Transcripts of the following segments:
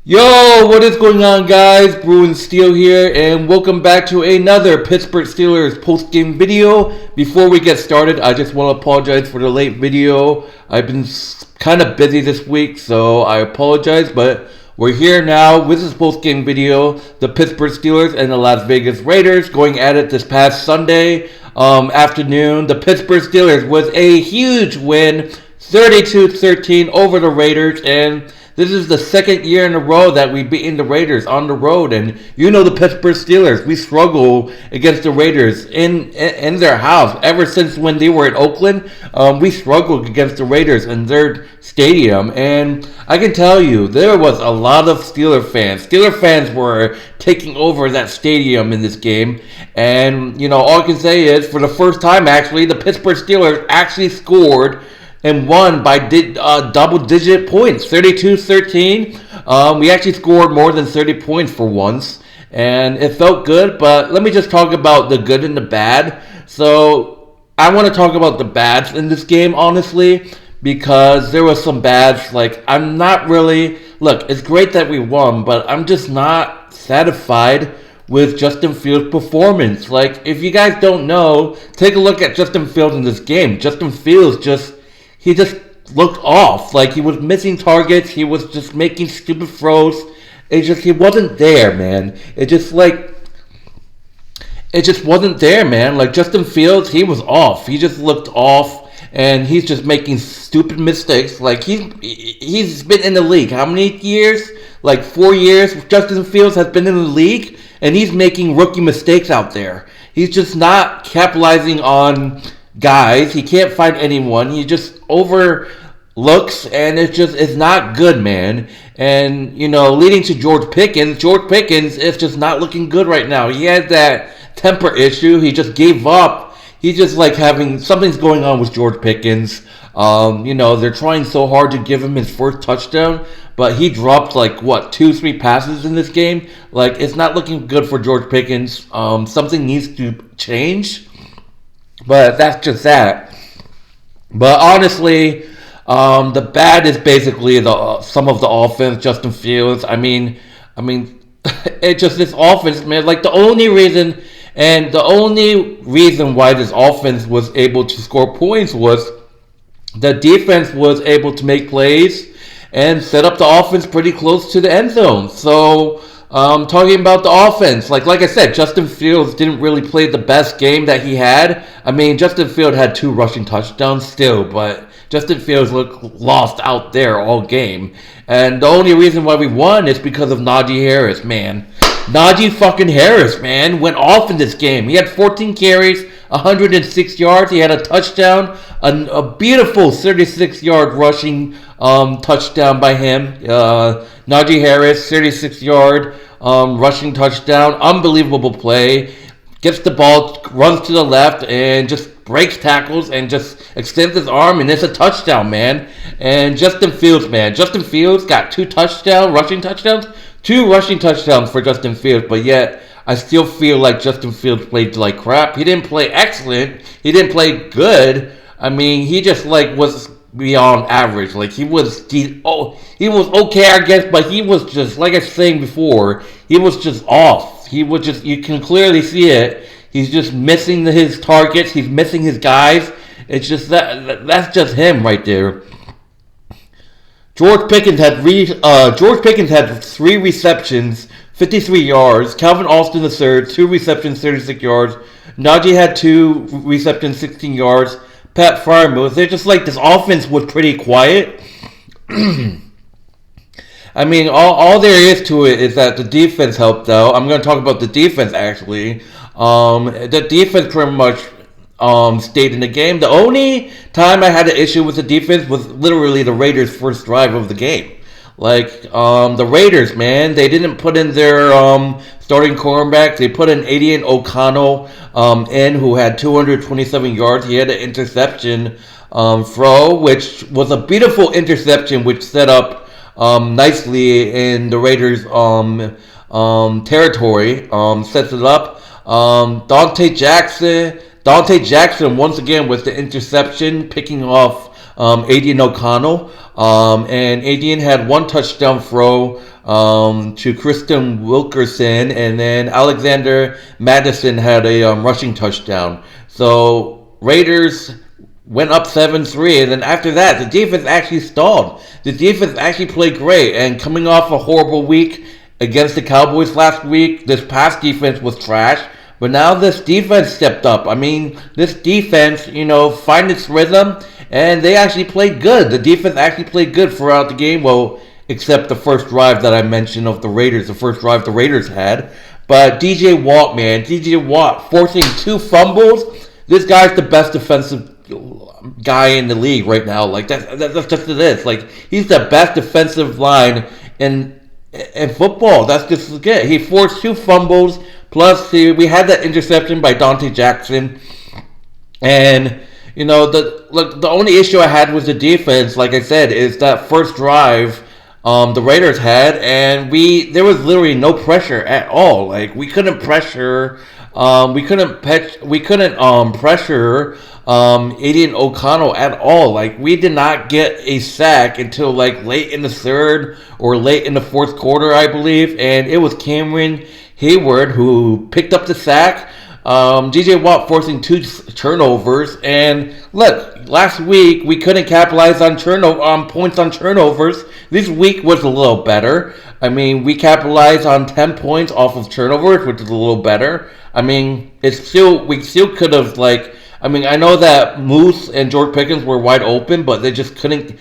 Yo, what is going on, guys? Bruin Steel here, and welcome back to another Pittsburgh Steelers post-game video. Before we get started, I just want to apologize for the late video. I've been kind of busy this week, so I apologize, but we're here now with this post-game video. The Pittsburgh Steelers and the Las Vegas Raiders going at it this past Sunday afternoon. The Pittsburgh Steelers was a huge win, 32-13 over the Raiders, and this is the second year in a row that we've beaten the Raiders on the road, and you know the Pittsburgh Steelers. We struggle against the Raiders in their house ever since when they were in Oakland. We struggled against the Raiders in their stadium, and I can tell you there was a lot of Steeler fans. Steeler fans were taking over that stadium in this game, and you know all I can say is for the first time actually the Pittsburgh Steelers actually scored and won by double-digit points, 32-13. We actually scored more than 30 points for once, and it felt good, but let me just talk about the good and the bad. So I want to talk about the bads in this game, honestly, because there was some bads. Like, I'm not really... Look, it's great that we won, but I'm just not satisfied with Justin Fields' performance. Like, if you guys don't know, take a look at Justin Fields in this game. Justin Fields he just looked off. Like, he was missing targets. He was just making stupid throws. He wasn't there, man. It just wasn't there, man. Like, Justin Fields, he was off. He just looked off, and he's just making stupid mistakes. Like, he's been in the league. How many years? Like, 4 years. Justin Fields has been in the league, and he's making rookie mistakes out there. He's just not capitalizing on guys. He can't find anyone. He just overlooks, and it's not good, man. And you know, leading to George Pickens is just not looking good right now. He has that temper issue. He just gave up. He's just like having something's going on with George Pickens. You know, they're trying so hard to give him his first touchdown, but he dropped like 2-3 passes in this game. Like, it's not looking good for George Pickens. Something needs to change. But that's just that. But honestly, the bad is basically some of the offense. Justin Fields. I mean, it's just this offense, man. Like the only reason why this offense was able to score points was the defense was able to make plays and set up the offense pretty close to the end zone. So. Talking about the offense, like I said, Justin Fields didn't really play the best game that he had. I mean, Justin Fields had 2 rushing touchdowns still, but Justin Fields looked lost out there all game. And the only reason why we won is because of Najee Harris, man. Najee fucking Harris, man, went off in this game. He had 14 carries, 106 yards. He had a touchdown, a beautiful 36-yard rushing touchdown by him. Najee Harris, 36-yard rushing touchdown. Unbelievable play. Gets the ball, runs to the left, and just breaks tackles and just extends his arm, and it's a touchdown, man. And Justin Fields, man. Justin Fields got 2 rushing touchdowns. 2 rushing touchdowns for Justin Fields, but yet I still feel like Justin Fields played like crap. He didn't play excellent. He didn't play good. I mean, he just was beyond average. Like he was okay, I guess, but he was just, like I was saying before, he was just off. He was just, you can clearly see it. He's just missing his targets. He's missing his guys. It's just that's just him right there. George Pickens had 3 receptions, 53 yards. Calvin Austin III, 2 receptions, 36 yards. Najee had 2 receptions, 16 yards. Pat Freiermuth, they're just like, this offense was pretty quiet. I mean, all there is to it is that the defense helped out. I'm going to talk about the defense, actually. The defense pretty much stayed in the game. The only time I had an issue with the defense was literally the Raiders' first drive of the game. Like, the Raiders, man, they didn't put in their starting cornerback. They put in Aiden O'Connell who had 227 yards. He had an interception throw, which was a beautiful interception, which set up nicely in the Raiders' territory. Sets it up. Dante Jackson once again with the interception, picking off Aiden O'Connell. And Aiden had one touchdown throw to Kristen Wilkerson, and then Alexander Madison had a rushing touchdown. So Raiders went up 7-3, and then after that, the defense actually stalled. The defense actually played great, and coming off a horrible week against the Cowboys last week, this past defense was trash. But now this defense stepped up. I mean, this defense, find its rhythm, and they actually played good. The defense actually played good throughout the game. Well, except the first drive that I mentioned of the Raiders, the first drive the Raiders had. But DJ Watt, man, DJ Watt forcing 2 fumbles. This guy's the best defensive guy in the league right now. Like that's just it is. Like he's the best defensive line in football. That's just it. He forced 2 fumbles. Plus, we had that interception by Dante Jackson, and the only issue I had was the defense. Like I said, is that first drive the Raiders had, and there was literally no pressure at all. Like we couldn't pressure, we couldn't pressure Aiden O'Connell at all. Like we did not get a sack until like late in the third or late in the fourth quarter, I believe, and it was Cameron Hayward who picked up the sack. DJ Watt forcing 2 turnovers, and look, last week we couldn't capitalize on points on turnovers. This week was a little better. I mean, we capitalized on 10 points off of turnovers, which is a little better. I mean, we still could have I know that Moose and George Pickens were wide open, but they just couldn't.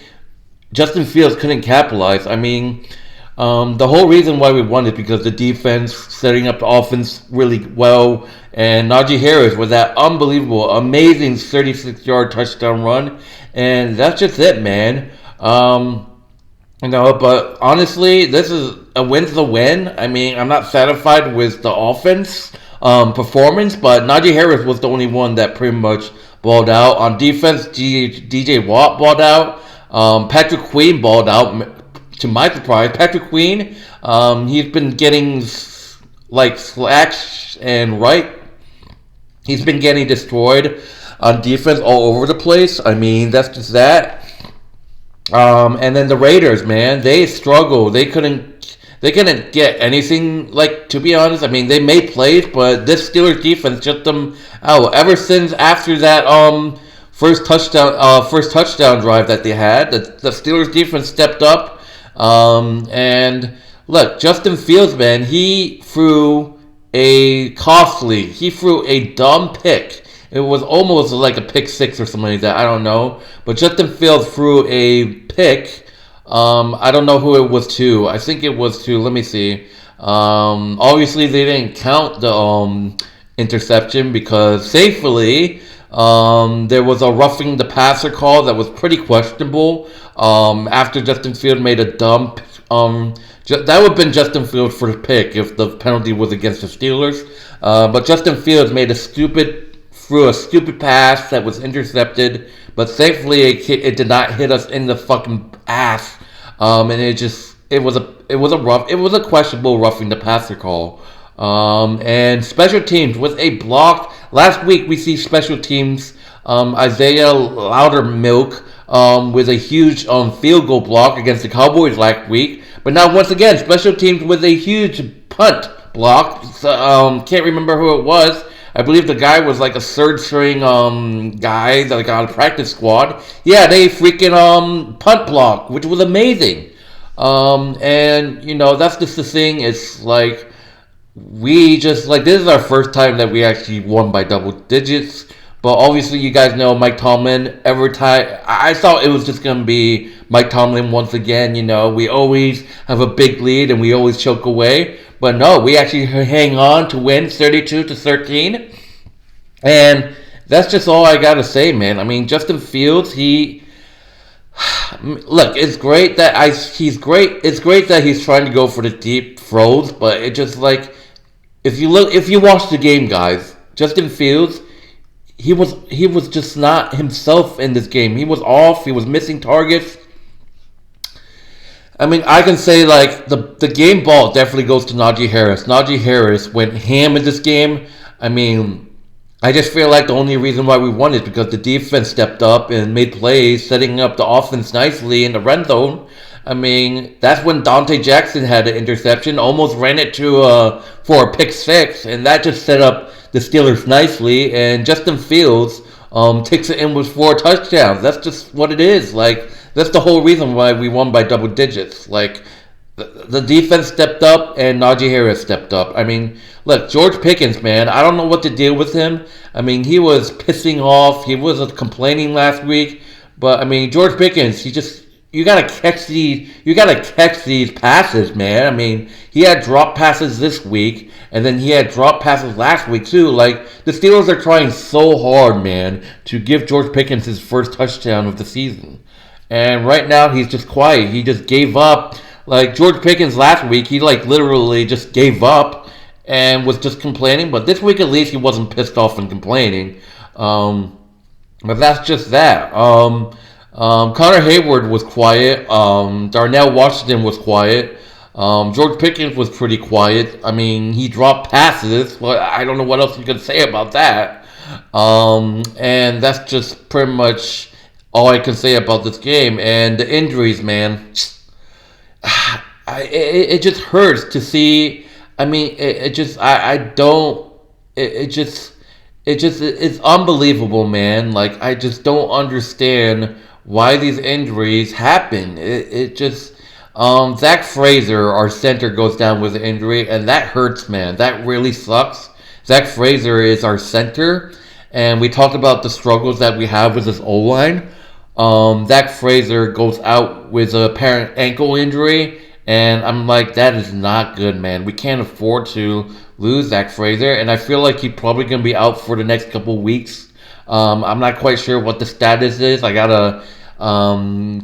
Justin Fields couldn't capitalize. I mean, the whole reason why we won is because the defense setting up the offense really well, and Najee Harris with that unbelievable, amazing 36-yard touchdown run, and that's just it, man. But honestly, this is a win's a win. I mean, I'm not satisfied with the offense performance, but Najee Harris was the only one that pretty much balled out. On defense, DJ Watt balled out. Patrick Queen balled out. To my surprise, Patrick Queen, he's been getting slacks and right. He's been getting destroyed on defense all over the place. I mean, that's just that. And then the Raiders, man, they struggled. They couldn't get anything. To be honest, I mean, they made plays, but this Steelers defense shut them out. Ever since after that first touchdown drive that they had, the Steelers defense stepped up. And look, Justin Fields, man, he threw a dumb pick. It was almost like a pick 6 or something like that. I don't know. But Justin Fields threw a pick. I don't know who it was to. I think it was to, let me see. Obviously they didn't count the interception because safely there was a roughing the passer call that was pretty questionable. After Justin Fields made a dump, that would have been Justin Fields for the pick if the penalty was against the Steelers. But Justin Fields threw a stupid pass that was intercepted, but thankfully it did not hit us in the fucking ass. And it was a questionable roughing the passer call. And special teams with a block. Last week we see special teams, Isaiah Loudermilk with a huge field goal block against the Cowboys last week. But now once again, special teams with a huge punt block. Can't remember who it was. I believe the guy was like a third string guy that got a practice squad. Yeah, they freaking punt block, which was amazing. And that's just the thing. It's like this is our first time that we actually won by double digits. But obviously, you guys know Mike Tomlin. Every time I thought it was just gonna be Mike Tomlin once again. We always have a big lead and we always choke away. But no, we actually hang on to win 32-13, and that's just all I gotta say, man. I mean, Justin Fields, look, it's great that he's great. It's great that he's trying to go for the deep throws, but it just if you watch the game, guys, Justin Fields, he was just not himself in this game. He was off. He was missing targets. I mean, I can say the game ball definitely goes to Najee Harris. Najee Harris went ham in this game. I mean, I just feel like the only reason why we won is because the defense stepped up and made plays, setting up the offense nicely in the red zone. I mean, that's when Dante Jackson had an interception, almost ran it to for a pick six, and that just set up the Steelers nicely. And Justin Fields takes it in with 4 touchdowns. That's just what it is. Like, that's the whole reason why we won by double digits. Like, the defense stepped up and Najee Harris stepped up. I mean, look, George Pickens, man, I don't know what to deal with him. I mean, he was pissing off. He was complaining last week. But, I mean, George Pickens, you gotta catch these passes, man. I mean, he had drop passes this week, and then he had drop passes last week too. Like, the Steelers are trying so hard, man, to give George Pickens his first touchdown of the season. And right now, he's just quiet. He just gave up. Like, George Pickens last week, he, like, literally just gave up and was just complaining. But this week, at least, he wasn't pissed off and complaining. But that's just that. Connor Hayward was quiet. Darnell Washington was quiet. George Pickens was pretty quiet. I mean, he dropped passes, but I don't know what else you can say about that. And that's just pretty much all I can say about this game. And the injuries, man, it just hurts to see. I mean, it's unbelievable, man. Like, I just don't understand why these injuries happen. Zach Fraser, our center, goes down with an injury, and that hurts, man. That really sucks. Zach Fraser is our center, and we talked about the struggles that we have with this O-line. Zach Fraser goes out with an apparent ankle injury, and I'm like, that is not good, man. We can't afford to lose Zach Fraser, and I feel like he's probably going to be out for the next couple weeks. I'm not quite sure what the status is. I gotta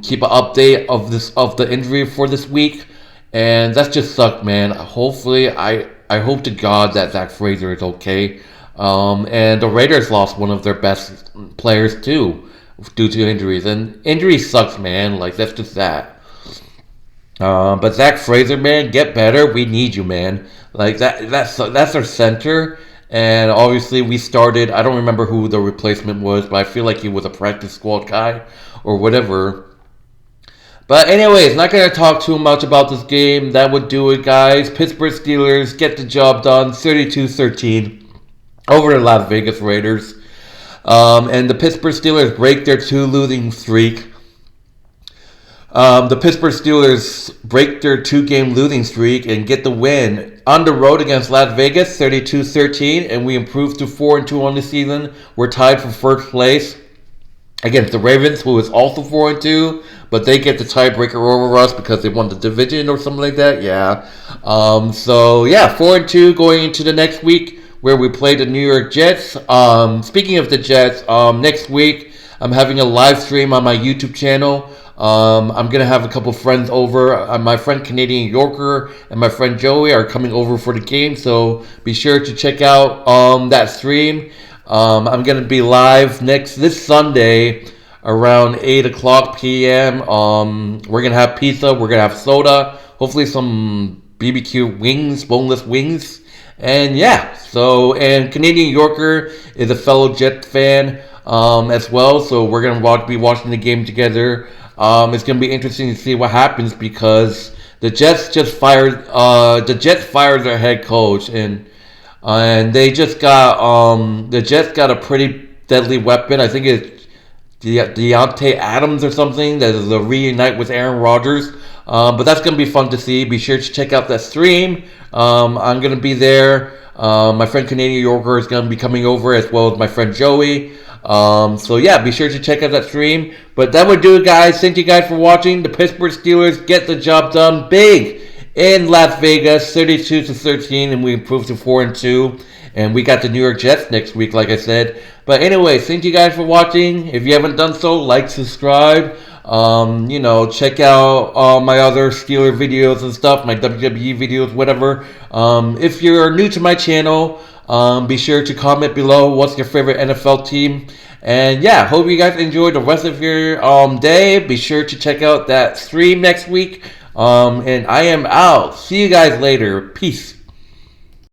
keep an update of the injury for this week, and that's just sucked, man. Hopefully, I hope to God that Zach Fraser is okay. And the Raiders lost one of their best players too due to injuries, and injuries sucks, man. Like, that's just that. But Zach Fraser, man, get better. We need you, man. Like, that's our center. And obviously we started, I don't remember who the replacement was, but I feel like he was a practice squad guy or whatever. But anyways, not going to talk too much about this game. That would do it, guys. Pittsburgh Steelers get the job done, 32-13 over the Las Vegas Raiders. And the Pittsburgh Steelers break their 2-losing streak. The Pittsburgh Steelers break their 2-game losing streak and get the win on the road against Las Vegas, 32-13, and we improved to 4-2 on the season. We're tied for first place against the Ravens, who is also 4-2, but they get the tiebreaker over us because they won the division or something like that. Yeah. 4-2 going into the next week where we play the New York Jets. Speaking of the Jets, next week I'm having a live stream on my YouTube channel. I'm going to have a couple friends over. My friend Canadian Yorker and my friend Joey are coming over for the game, so be sure to check out that stream. I'm going to be live this Sunday around 8 o'clock p.m. We're going to have pizza. We're going to have soda. Hopefully some BBQ wings, boneless wings. And yeah, and Canadian Yorker is a fellow Jet fan as well, so we're going to be watching the game together. It's going to be interesting to see what happens because the Jets fired their head coach, and they just got the Jets got a pretty deadly weapon. I think it's Deontay Adams or something that is a reunite with Aaron Rodgers. But that's going to be fun to see. Be sure to check out that stream. I'm going to be there. My friend Canadian Yorker is going to be coming over as well as my friend Joey. Be sure to check out that stream. But that would do it, guys. Thank you guys for watching. The Pittsburgh Steelers get the job done big in Las Vegas, 32-13, and we improved to 4-2. And we got the New York Jets next week, like I said. But anyway, thank you guys for watching. If you haven't done so, like, subscribe. Check out my other Steeler videos and stuff, my WWE videos, whatever. If you're new to my channel, be sure to comment below what's your favorite NFL team. And yeah, hope you guys enjoy the rest of your day. Be sure to check out that stream next week. And I am out. See you guys later. Peace.